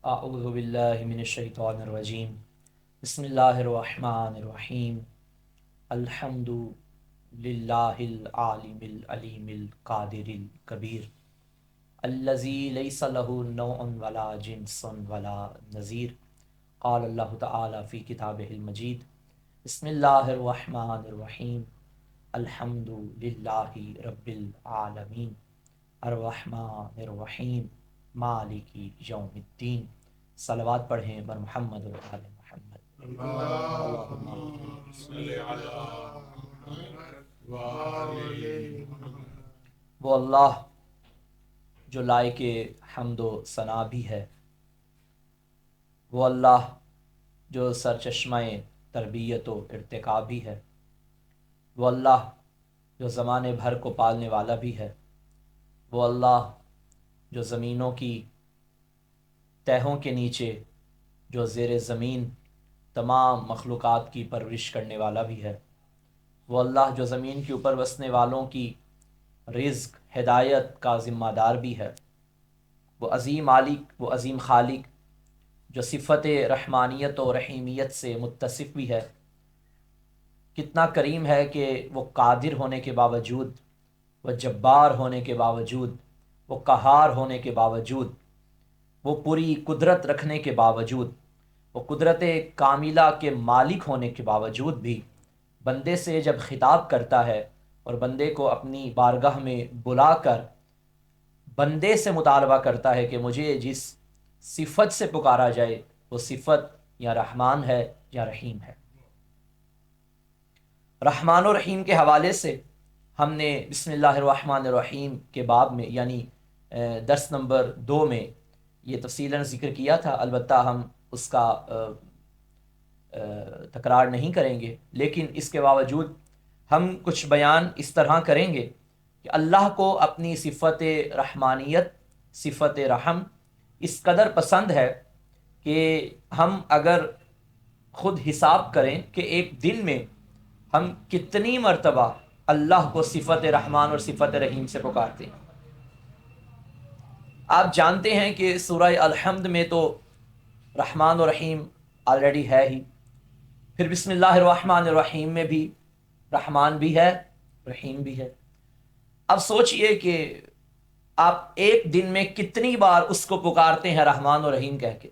अऊज़ु बिल्लाहि मिनश्शैतानिर्रजीम बिस्मिल्लाहिर्रहमानिर्रहीम अल्हम्दुलिल्लाहिल आलिमिल अलीमिल कादिरिल कबीर अल्लज़ी लैसा लहू नौअन वला जिन्सुन वला नज़ीर क़ाल अल्लाहु तआला फ़ी किताबिहिल मजीद बिस्मिल्लाहिर्रहमानिर्रहीम अल्हम्दुलिल्लाहि रब्बिल आलमीन अर्रहमानिर्रहीम मालिकी यौमिद्दीन। सलवात पढ़ें बर मोहम्मद व आले मोहम्मद। वो अल्लाह जो लायके हम्दो सना भी है, वो अल्लाह जो सरचश्माए तरबियत व इर्तिका भी है, वो अल्लाह जो ज़माने भर को पालने वाला भी है, वो अल्लाह जो ज़मीनों की तहों के नीचे जो ज़ेर ज़मीन तमाम मखलूक़ात की परवरिश करने वाला भी है, वो अल्लाह जो ज़मीन के ऊपर बसने वालों की रिज़्क़ हिदायत का ज़िम्मेदार भी है, वो अज़ीम मालिक, वो अज़ीम खालिक जो सिफ़त रहमानियत और रहीमियत से मुत्तसिफ़ भी है। कितना करीम है कि वो कादिर होने के बावजूद, वो जब्बार होने के बावजूद, वो कहार होने के बावजूद, वो पूरी कुदरत रखने के बावजूद, वो कुदरत कामिला के मालिक होने के बावजूद भी बंदे से जब खिताब करता है और बंदे को अपनी बारगाह में बुलाकर बंदे से मुतालबा करता है कि मुझे जिस सिफ़त से पुकारा जाए वो सिफ़त या रहमान है या रहीम है। रहमान और रहीम के हवाले से हमने बिस्मिल्लाहिर्रहमानिर्रहीम के बाब में यानी दर्स नंबर 2 में ये तफसीलन ज़िक्र किया था। अलबत्ता हम उसका तकरार नहीं करेंगे, लेकिन इसके बावजूद हम कुछ बयान इस तरह करेंगे कि अल्लाह को अपनी सिफ़त रहमानियत, सिफ़त रहम इस कदर पसंद है कि हम अगर ख़ुद हिसाब करें कि एक दिन में हम कितनी मरतबा अल्लाह को सिफ़त रहमान और सिफ़त रहीम से पुकारते हैं। आप जानते हैं कि सूरह अल-हम्द में तो रहमान और रहीम ऑलरेडी है ही, फिर बिस्मिल्लाहिर्रहमानिर्रहीम में भी रहमान भी है, रहीम भी है। अब सोचिए कि आप एक दिन में कितनी बार उसको पुकारते हैं रहमान और रहीम कह के।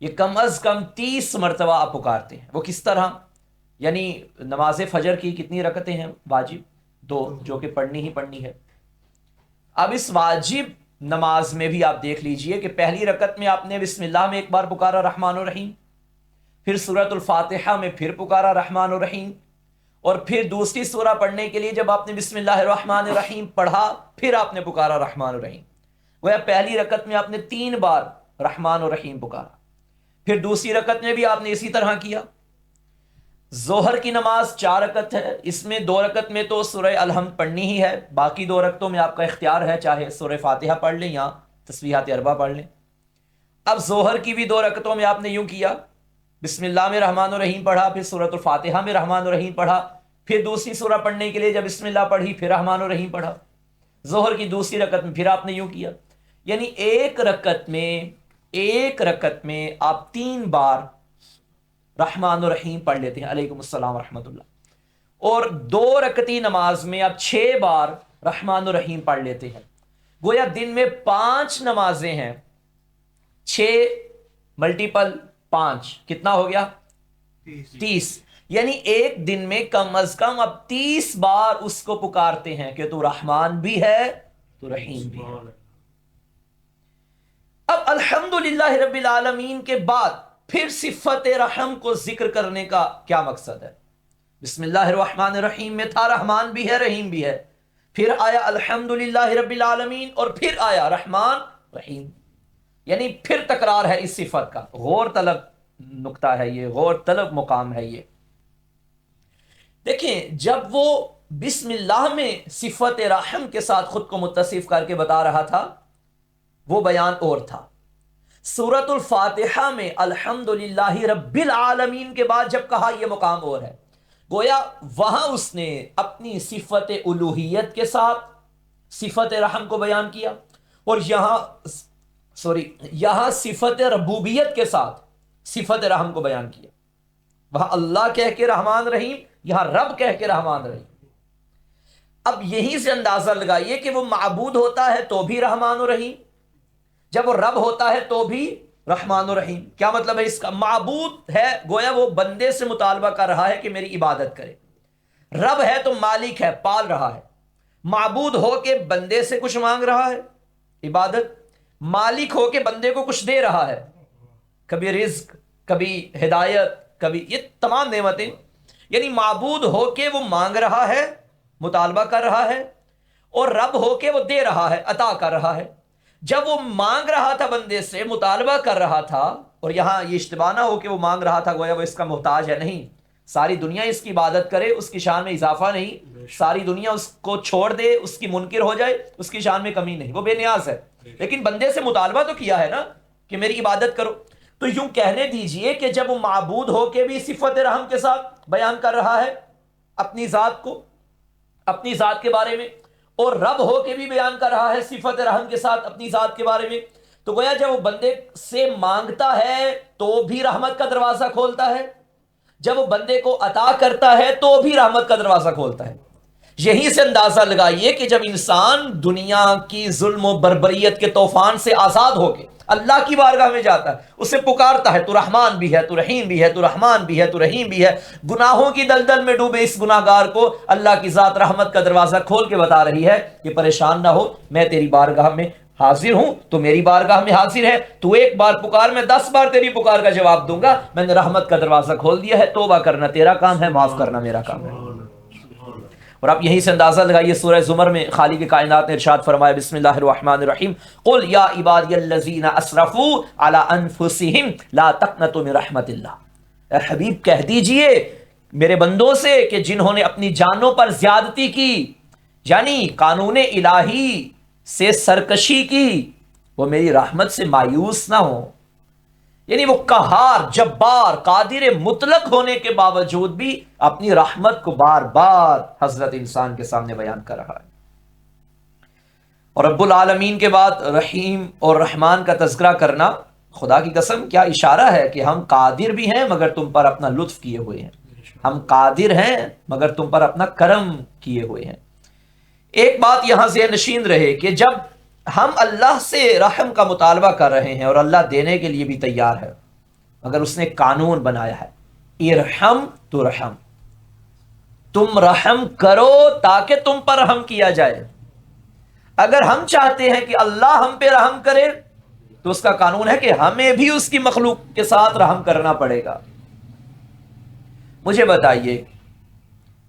ये कम अज़ कम 30 मरतबा आप पुकारते हैं। वो किस तरह? यानी नमाज फ़जर की कितनी रकतें हैं? वाजिब 2, जो कि पढ़नी ही पढ़नी है। अब इस वाजिब नमाज में भी आप देख लीजिए कि पहली रकत में आपने बिस्मिल्लाह में एक बार पुकारा रहमान और रहीम, फिर सूरतुल फातिहा में फिर पुकारा रहमान और रहीम, और फिर दूसरी सूरा पढ़ने के लिए जब आपने बिस्मिल्लाहिर्रहमानिर्रहीम पढ़ा फिर आपने पुकारा रहमान और रहीम। गोया पहली रकत में आपने 3 बार रहमान और रहीम पुकारा, फिर दूसरी रकत में भी आपने इसी तरह किया। जोहर की नमाज 4 रकत है, इसमें 2 रकत में तो सूरह अल-हम्द पढ़नी ही है, बाकी 2 रकतों में आपका इख्तियार है, चाहे सूरह फातिहा पढ़ लें या तस्बीहात अरबा पढ़ लें। अब जोहर की भी 2 रकतों में आपने यूं किया, बिस्मिल्लाह में रहमान और रहीम पढ़ा, फिर सूरतुल फातिहा में रहमान और रहीम पढ़ा, फिर दूसरी सूरा पढ़ने के लिए जब बिस्मिल्लाह पढ़ी फिर रहमान और रहीम पढ़ा। जोहर की दूसरी रकत में फिर आपने यूं किया, यानी एक रकत में आप 3 बार रहमान और रहीम पढ़ लेते हैं, अलैकुम अस्सलाम रहमतुल्लाह, और 2 रकती नमाज में आप 6 बार रहमान और रहीम पढ़ लेते हैं। गोया दिन में 5 नमाजें हैं, 6 मल्टीपल 5 कितना हो गया? 30। यानी एक दिन में कम अज कम अब 30 बार उसको पुकारते हैं कि तू रहमान भी है तू रहीम भी है। अब अल्हम्दुलिल्लाह रब्बिल आलमीन के बाद फिर सिफ़त रहम को जिक्र करने का क्या मकसद है? बिस्मिल्लाहिर्रहमानिर्रहीम में था रहमान भी है रहीम भी है, फिर आया अल्हम्दुलिल्लाह रब्बिल आलमीन और फिर आया रहमान रहीम, यानी फिर तकरार है इस सिफत का। गौर तलब नुक्ता है ये, गौर तलब मुकाम है ये। देखें, जब वो बिस्मिल्लाह में सिफत रहम के साथ खुद को मुत्तसिफ करके बता रहा था वो बयान और था। सूरतुल फातिहा में अल्हम्दुलिल्लाहि रब्बिल आलमीन के बाद जब कहा यह मुकाम और है, गोया वहां उसने अपनी सिफत उलूहियत के साथ सिफत रहम को बयान किया, और यहां یہاں صفت ربوبیت کے ساتھ صفت رحم کو بیان کیا. وہاں اللہ کہہ کے رحمان رحیم، یہاں رب کہہ کے رحمان رحیم. اب یہیں سے اندازہ لگائیے کہ وہ معبود ہوتا ہے تو بھی رحمان و رحیم، جب وہ رب ہوتا ہے تو بھی رحمان و رحیم. کیا مطلب ہے اس کا؟ معبود ہے گویا وہ بندے سے مطالبہ کر رہا ہے کہ میری عبادت کرے. رب ہے تو مالک ہے، پال رہا ہے. معبود ہو کے بندے سے کچھ مانگ رہا ہے عبادت، مالک ہو کے بندے کو کچھ دے رہا ہے، کبھی رزق، کبھی ہدایت، کبھی یہ تمام نعمتیں. یعنی معبود ہو کے وہ مانگ رہا ہے، مطالبہ کر رہا ہے، اور رب ہو کے وہ دے رہا ہے، عطا کر رہا ہے. جب وہ مانگ رہا تھا بندے سے، مطالبہ کر رہا تھا، اور یہاں یہ اشتباہ نہ ہو کہ وہ مانگ رہا تھا گویا وہ اس کا محتاج ہے. نہیں، ساری دنیا اس کی عبادت کرے، اس کی شان میں اضافہ نہیں. ساری دنیا اس کو چھوڑ دے، اس کی منکر ہو جائے، اس کی شان میں کمی نہیں، وہ بے نیاز ہے. لیکن بندے سے مطالبہ تو کیا ہے نا کہ میری عبادت کرو. تو یوں کہنے دیجئے کہ جب وہ معبود ہو کے بھی صفت رحم کے ساتھ بیان کر رہا ہے اپنی ذات کو، اپنی ذات کے بارے میں، اور رب ہو کے بھی بیان کر رہا ہے صفت رحم کے ساتھ اپنی ذات کے بارے میں، تو گویا جب وہ بندے سے مانگتا ہے تو بھی رحمت کا دروازہ کھولتا ہے، جب وہ بندے کو عطا کرتا ہے تو بھی رحمت کا دروازہ کھولتا ہے. یہیں سے اندازہ لگائیے کہ جب انسان دنیا کی ظلم و بربریت کے طوفان سے آزاد ہو کے اللہ کی بارگاہ میں جاتا ہے، اسے پکارتا ہے تو رحمان بھی ہے، تو رحیم بھی ہے، تو رحمان بھی ہے، تو رحیم بھی ہے. گناہوں کی دلدل میں ڈوبے اس گناہگار کو اللہ کی ذات رحمت کا دروازہ کھول کے بتا رہی ہے کہ پریشان نہ ہو، میں تیری بارگاہ میں حاضر ہوں، تو میری بارگاہ میں حاضر ہے، تو ایک بار پکار، میں 10 بار تیری پکار کا جواب دوں گا. میں نے رحمت کا دروازہ کھول دیا ہے، توبہ کرنا تیرا کام ہے، معاف کرنا میرا کام ہے. اور آپ یہیں سے اندازہ لگائیے سورہ زمر میں خالق کائنات نے ارشاد فرمایا بسم اللہ الرحمن الرحیم قل یا عبادی الذین اسرفوا علی انفسہم لا تقنطوا من رحمت اللہ. اے حبیب کہہ دیجئے میرے بندوں سے کہ جنہوں نے اپنی جانوں پر زیادتی کی، یعنی قانون الہی سے سرکشی کی، وہ میری رحمت سے مایوس نہ ہوں. یعنی وہ قہار، جبار، قادر مطلق ہونے کے باوجود بھی اپنی رحمت کو بار بار حضرت انسان کے سامنے بیان کر رہا ہے. اور رب العالمین کے بعد رحیم اور رحمان کا تذکرہ کرنا، خدا کی قسم کیا اشارہ ہے کہ ہم قادر بھی ہیں مگر تم پر اپنا لطف کیے ہوئے ہیں، ہم قادر ہیں مگر تم پر اپنا کرم کیے ہوئے ہیں. ایک بات یہاں ذہن نشین رہے کہ جب ہم اللہ سے رحم کا مطالبہ کر رہے ہیں اور اللہ دینے کے لیے بھی تیار ہے، مگر اس نے قانون بنایا ہے ارحم تو رحم، تم رحم کرو تاکہ تم پر رحم کیا جائے. اگر ہم چاہتے ہیں کہ اللہ ہم پہ رحم کرے تو اس کا قانون ہے کہ ہمیں بھی اس کی مخلوق کے ساتھ رحم کرنا پڑے گا. مجھے بتائیے،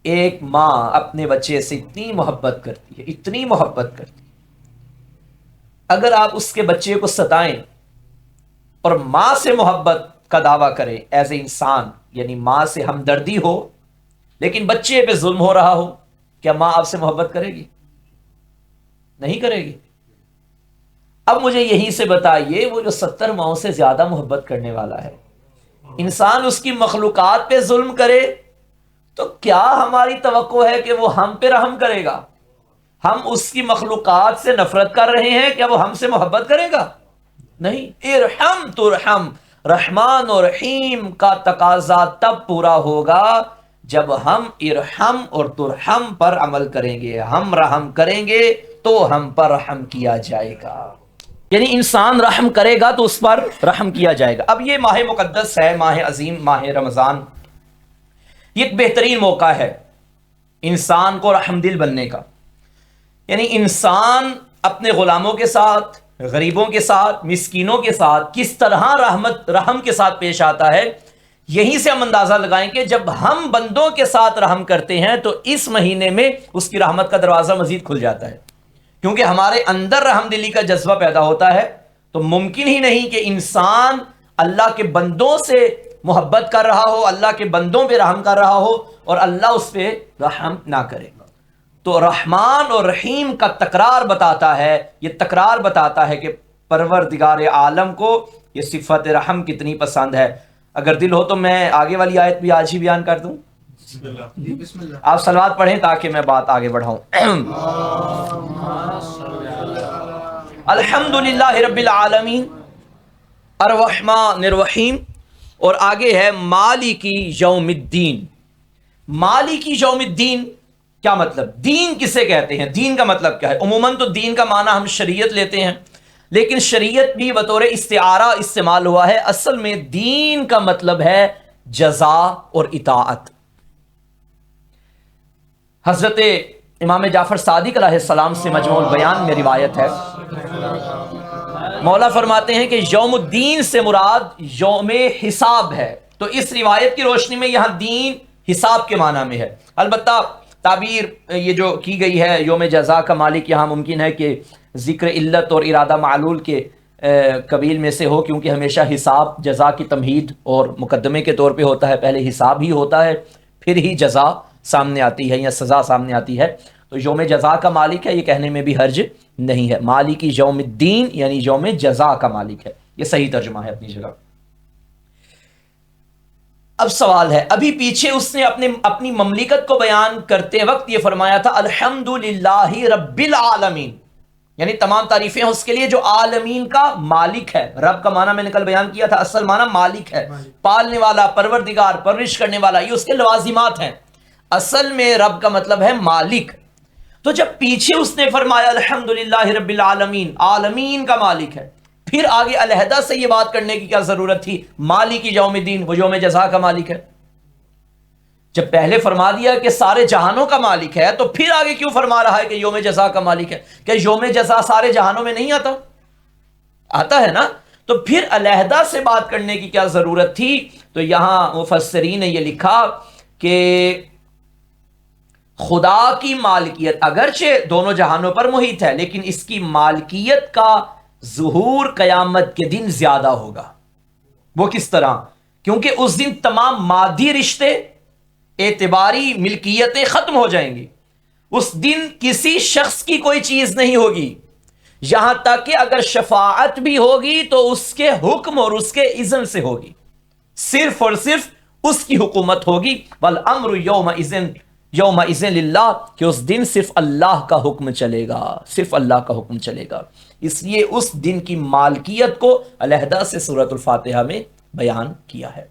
ایک ماں اپنے بچے سے اتنی محبت کرتی ہے، اتنی محبت کرتی ہے، اگر آپ اس کے بچے کو ستائیں اور ماں سے محبت کا دعویٰ کریں ایز اے انسان، یعنی ماں سے ہمدردی ہو، لیکن بچے پہ ظلم ہو رہا ہو، کیا ماں آپ سے محبت کرے گی؟ نہیں کرے گی. اب مجھے یہیں سے بتائیے، وہ جو 70 ماؤں سے زیادہ محبت کرنے والا ہے، انسان اس کی مخلوقات پہ ظلم کرے تو کیا ہماری توقع ہے کہ وہ ہم پہ رحم کرے گا؟ ہم اس کی مخلوقات سے نفرت کر رہے ہیں، کیا وہ ہم سے محبت کرے گا؟ نہیں. ارحم ترحم، رحمان اور رحیم کا تقاضا تب پورا ہوگا جب ہم ارحم اور ترحم پر عمل کریں گے. ہم رحم کریں گے تو ہم پر رحم کیا جائے گا. یعنی انسان رحم کرے گا تو اس پر رحم کیا جائے گا. اب یہ ماہ مقدس ہے، ماہ عظیم، ماہ رمضان، یہ ایک بہترین موقع ہے انسان کو رحم دل بننے کا. یعنی انسان اپنے غلاموں کے ساتھ، غریبوں کے ساتھ، مسکینوں کے ساتھ کس طرح رحم کے ساتھ پیش آتا ہے. یہیں سے ہم اندازہ لگائیں کہ جب ہم بندوں کے ساتھ رحم کرتے ہیں تو اس مہینے میں اس کی رحمت کا دروازہ مزید کھل جاتا ہے، کیونکہ ہمارے اندر رحم دلی کا جذبہ پیدا ہوتا ہے. تو ممکن ہی نہیں کہ انسان اللہ کے بندوں سے محبت کر رہا ہو، اللہ کے بندوں پہ رحم کر رہا ہو اور اللہ اس پہ رحم نہ کرے. تو رحمان اور رحیم کا تکرار بتاتا ہے، یہ تکرار بتاتا ہے کہ پروردگار عالم کو یہ صفت رحم کتنی پسند ہے. اگر دل ہو تو میں آگے والی آیت بھی آج ہی بیان کر دوں. بسم اللہ. آپ صلوات پڑھیں تاکہ میں بات آگے بڑھاؤں. الحمدللہ رب العالمین अर्रहमान अर्रहीम, और आगे है मालिकी यौमिद्दीन। मालिकी यौमिद्दीन क्या मतलब? दीन किसे कहते हैं? दीन का मतलब क्या है? उमूमन तो दीन का माना हम शरीयत लेते हैं, लेकिन शरीयत भी बतौर इस्तिआरा इस्तेमाल हुआ है। असल में दीन का मतलब है जजा और इताअत। हजरत इमाम जाफर सादिक अलैहिस्सलाम से मजमूल बयान में रिवायत है, मौला फरमाते हैं कि यौमुद्दीन से मुराद यौम हिसाब है। तो इस रिवायत की रोशनी में यहां दीन हिसाब के माना में है। अलबत्ता ताबीर ये जो की गई है यौम जज़ा का मालिक, यहाँ मुमकिन है कि ज़िक्र इल्लत और इरादा मालूल के कबील में से हो, क्योंकि हमेशा हिसाब जज़ा की तमहीद और मुकदमे के तौर पे होता है। पहले हिसाब ही होता है, फिर ही जज़ा सामने आती है या सज़ा सामने आती है। तो यौम जज़ा का मालिक है, ये कहने में भी हर्ज नहीं है। मालिकी यौमिद्दीन यानी यौम जज़ा का मालिक है, ये सही तर्जुमा है अपनी जगह। अब सवाल है, अभी पीछे उसने अपनी ममलिकत को बयान करते वक्त ये फरमाया था अल्हम्दुलिल्लाहि रब्बिल आलमीन, यानी तमाम तारीफें हैं उसके लिए जो आलमीन का मालिक है। रब का माना मैंने कल बयान किया था, असल माना मालिक है, पालने वाला, परवरदिगार, परवरिश करने वाला, ये उसके लवाजिमात हैं। असल में रब का मतलब है मालिक। तो जब पीछे उसने फरमाया अल्हम्दुलिल्लाहि रब्बिल आलमीन, आलमीन का मालिक है, फिर आगे अलहदा से ये बात करने की क्या जरूरत थी? मालिकी यौमिद्दीन, वो यौम जज़ा का मालिक है। जब पहले फरमा दिया कि सारे जहानों का मालिक है, तो फिर आगे क्यों फरमा रहा है कि यौम जज़ा का मालिक है? क्या यौम जज़ा सारे जहानों में नहीं आता? आता है ना। तो फिर अलहदा से बात करने की क्या जरूरत थी? तो यहां मुफस्सिरीन ने यह लिखा कि खुदा की मालिकियत अगरचे दोनों जहानों पर मुहित है, लेकिन इसकी मालिकियत का ज़ुहूर क़यामत के दिन ज्यादा होगा। वो किस तरह? क्योंकि उस दिन तमाम मादी रिश्ते, एतबारी मिल्कियतें खत्म हो जाएंगी। उस दिन किसी शख्स की कोई चीज नहीं होगी, यहां तक कि अगर शफाअत भी होगी तो उसके हुक्म और उसके इज़्न से होगी, सिर्फ और सिर्फ उसकी हुकूमत होगी। वल अम्रु यौम इज़्न लिल्लाह, कि उस दिन सिर्फ अल्लाह का हुक्म चलेगा, सिर्फ अल्लाह का हुक्म चलेगा। इसलिए उस दिन की मालकियत को अलहदा से सूरतुल फातिहा में बयान किया है।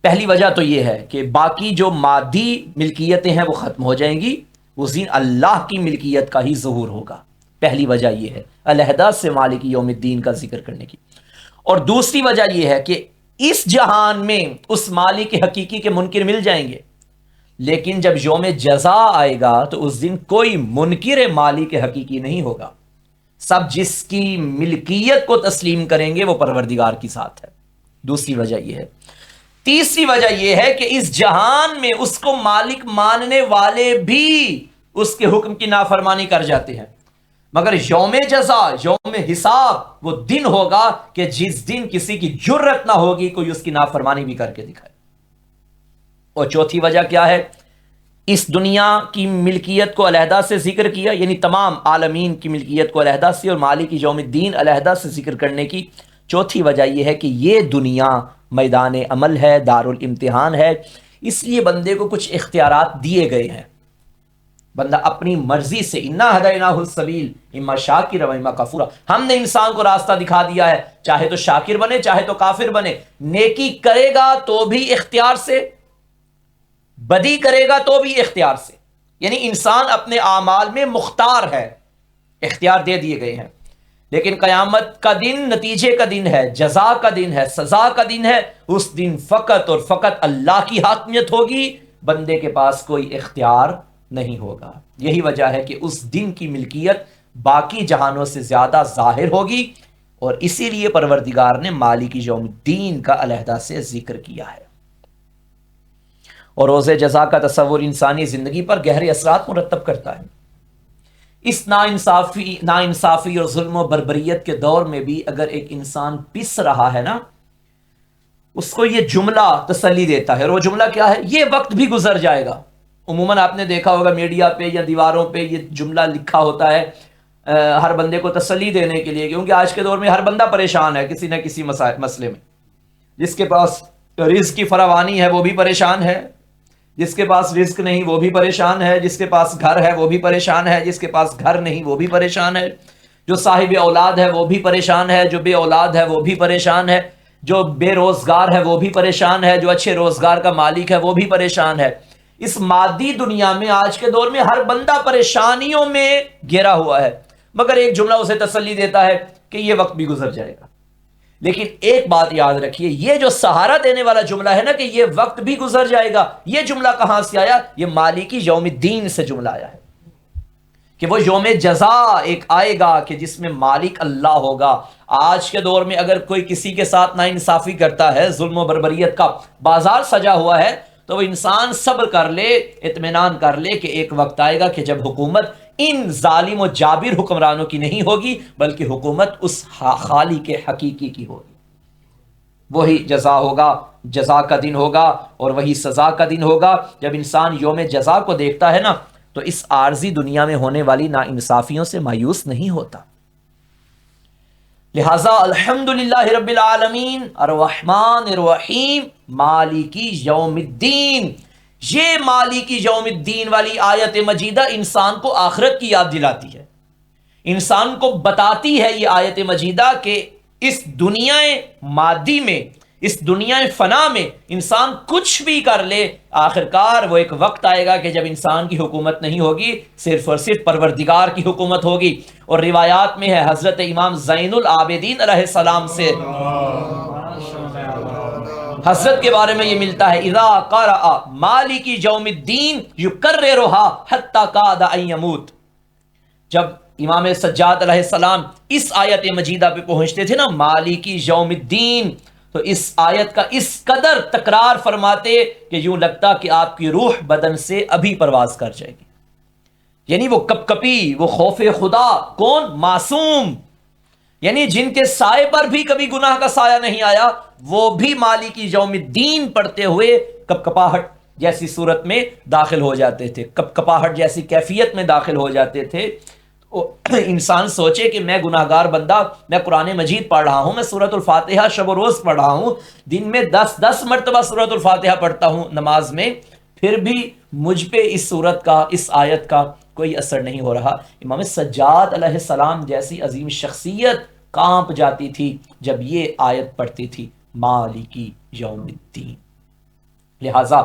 पहली वजह तो यह है कि बाकी जो मादी मिल्कियतें हैं वो खत्म हो जाएंगी, उस दिन अल्लाह की मिल्कियत का ही ज़ुहूर होगा। पहली वजह यह है अलहदा से मालिकी यौमिद्दीन का जिक्र करने की। और दूसरी वजह यह है कि इस जहान में उस मालिक हकीकी के मुनकिर मिल जाएंगे, लेकिन जब यौम जज़ा आएगा तो उस दिन कोई मुनकिर मालिक हकीकी नहीं होगा। सब जिसकी मिल्कियत को तस्लीम करेंगे वो परवरदिगार के साथ है। दूसरी वजह यह है। तीसरी वजह यह है कि इस जहान में उसको मालिक मानने वाले भी उसके हुक्म की नाफरमानी कर जाते हैं, मगर यौम जज़ा, यौम हिसाब वो दिन होगा कि जिस दिन किसी की जुर्रत ना होगी कोई उसकी नाफरमानी भी करके दिखाए। और चौथी वजह क्या है? इस दुनिया की मिल्कियत को अलहदा से जिक्र किया, यानी तमाम आलमीन की मिल्कियत को अलहदा से, और मालिक यौमिद्दीन अलहदा से जिक्र करने की चौथी वजह यह है कि ये दुनिया मैदान अमल है, दारुल इम्तिहान है। इसलिए बंदे को कुछ इख्तियारात दिए गए हैं, बंदा अपनी मर्जी से, इन्ना हदैनाहुस सबील इम्मा शाकिर व इम्मा कफूरा, हमने इंसान को रास्ता दिखा दिया है, चाहे तो शाकिर बने चाहे तो काफिर बने। नेकी करेगा तो भी इख्तियार से, बदी करेगा तो भी इख्तियार से, यानी इंसान अपने आमाल में मुख्तार है, इख्तियार दे दिए गए हैं। लेकिन क़यामत का दिन नतीजे का दिन है, जज़ा का दिन है, सज़ा का दिन है। उस दिन फ़कत और फ़कत अल्लाह की हाकमियत होगी, बंदे के पास कोई इख्तियार नहीं होगा। यही वजह है कि उस दिन की मिल्कियत बाकी जहानों से ज़्यादा ज़ाहिर होगी, और इसीलिए परवरदिगार ने मालिकी यौमिद्दीन का अलहदा से जिक्र किया है। और रोज़े जज़ा का तसव्वुर इंसानी ज़िंदगी पर गहरे असरात मुरतब करता है। इस नाइंसाफ़ी और जुल्म और बर्बरियत के दौर में भी अगर एक इंसान पिस रहा है ना, उसको ये जुमला तसल्ली देता है। और वो जुमला क्या है? ये वक्त भी गुजर जाएगा। उमूमन आपने देखा होगा मीडिया पे या दीवारों पे ये जुमला लिखा होता है हर बंदे को तसल्ली देने के लिए, क्योंकि आज के दौर में हर बंदा परेशान है किसी न किसी मसले में। जिसके पास रिज़्क़ की फरावानी है वो भी परेशान है, जिसके पास रिज़्क़ नहीं वो भी परेशान है, जिसके पास घर है वो भी परेशान है, जिसके पास घर नहीं वो भी परेशान है। جو صاحب اولاد ہے وہ بھی پریشان ہے، جو بے اولاد ہے وہ بھی پریشان ہے، جو بے روزگار ہے وہ بھی پریشان ہے، جو اچھے روزگار کا مالک ہے وہ بھی پریشان ہے۔ اس مادی دنیا میں آج کے دور میں ہر بندہ پریشانیوں میں گھرا ہوا ہے، مگر ایک جملہ اسے تسلی دیتا ہے کہ یہ وقت بھی گزر جائے گا۔ لیکن ایک بات یاد رکھیے، یہ جو سہارا دینے والا جملہ ہے نا کہ یہ وقت بھی گزر جائے گا، یہ جملہ کہاں سے آیا؟ یہ مالکی یوم الدین سے جملہ آیا ہے کہ وہ یوم جزا ایک آئے گا کہ جس میں مالک اللہ ہوگا۔ آج کے دور میں اگر کوئی کسی کے ساتھ ناانصافی کرتا ہے، ظلم و بربریت کا بازار سجا ہوا ہے، تو وہ انسان صبر کر لے، اطمینان کر لے کہ ایک وقت آئے گا کہ جب حکومت ان ظالم و جابر حکمرانوں کی نہیں ہوگی، بلکہ حکومت اس خالق حقیقی کی ہوگی۔ وہی جزا ہوگا، جزا کا دن ہوگا، اور وہی سزا کا دن ہوگا۔ جب انسان یوم جزا کو دیکھتا ہے نا تو اس عارضی دنیا میں ہونے والی ناانصافیوں سے مایوس نہیں ہوتا۔ لہذا الحمدللہ رب العالمین الرحمن الرحیم مالکی یوم الدین، یہ مالکی یوم الدین والی آیت مجیدہ انسان کو آخرت کی یاد دلاتی ہے، انسان کو بتاتی ہے یہ آیت مجیدہ کہ اس دنیا مادی میں، اس دنیا فنا میں انسان کچھ بھی کر لے، آخرکار وہ ایک وقت آئے گا کہ جب انسان کی حکومت نہیں ہوگی، صرف اور صرف پروردگار کی حکومت ہوگی۔ اور روایات میں ہے حضرت امام زین العابدین علیہ السلام سے حضرت کے بارے میں یہ ملتا ہے، اذا قرأ مالک یوم الدین یکررها حتی کاد ان یموت۔ جب امام سجاد علیہ السلام اس آیت مجیدہ پہ پہنچتے تھے نا، مالکی یوم الدین، تو اس آیت کا اس قدر تکرار فرماتے کہ یوں لگتا کہ آپ کی روح بدن سے ابھی پرواز کر جائے گی۔ یعنی وہ کپ کپی، وہ خوف خدا، کون؟ معصوم، یعنی جن کے سائے پر بھی کبھی گناہ کا سایہ نہیں آیا، وہ بھی مالکی یوم الدین پڑھتے ہوئے کپ کپاہٹ جیسی صورت میں داخل ہو جاتے تھے، کپ کپاہٹ جیسی کیفیت میں داخل ہو جاتے تھے۔ انسان سوچے کہ میں گناہ گار بندہ، میں قرآن مجید پڑھ رہا ہوں، میں سورۃ الفاتحہ شب و روز پڑھ رہا ہوں، دن میں 10 مرتبہ سورۃ الفاتحہ پڑھتا ہوں نماز میں، پھر بھی مجھ پہ اس سورت کا، اس آیت کا کوئی اثر نہیں ہو رہا۔ امام سجاد علیہ السلام جیسی عظیم شخصیت کانپ جاتی تھی جب یہ آیت پڑھتی تھی، مالکی یوم الدین۔ لہٰذا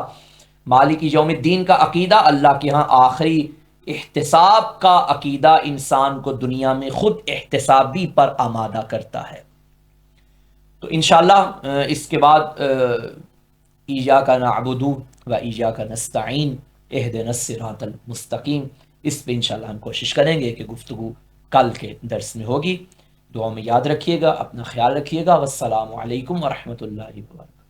مالکی یوم الدین کا عقیدہ اللہ کے ہاں آخری احتساب کا عقیدہ انسان کو دنیا میں خود احتسابی پر آمادہ کرتا ہے۔ تو انشاءاللہ اس کے بعد ایاک نعبد و ایاک نستعین اہدنا الصراط المستقیم، اس پہ انشاءاللہ ہم کوشش کریں گے کہ گفتگو کل کے درس میں ہوگی۔ دعا میں یاد رکھیے گا، اپنا خیال رکھیے گا۔ والسلام علیکم ورحمۃ اللہ وبرکاتہ۔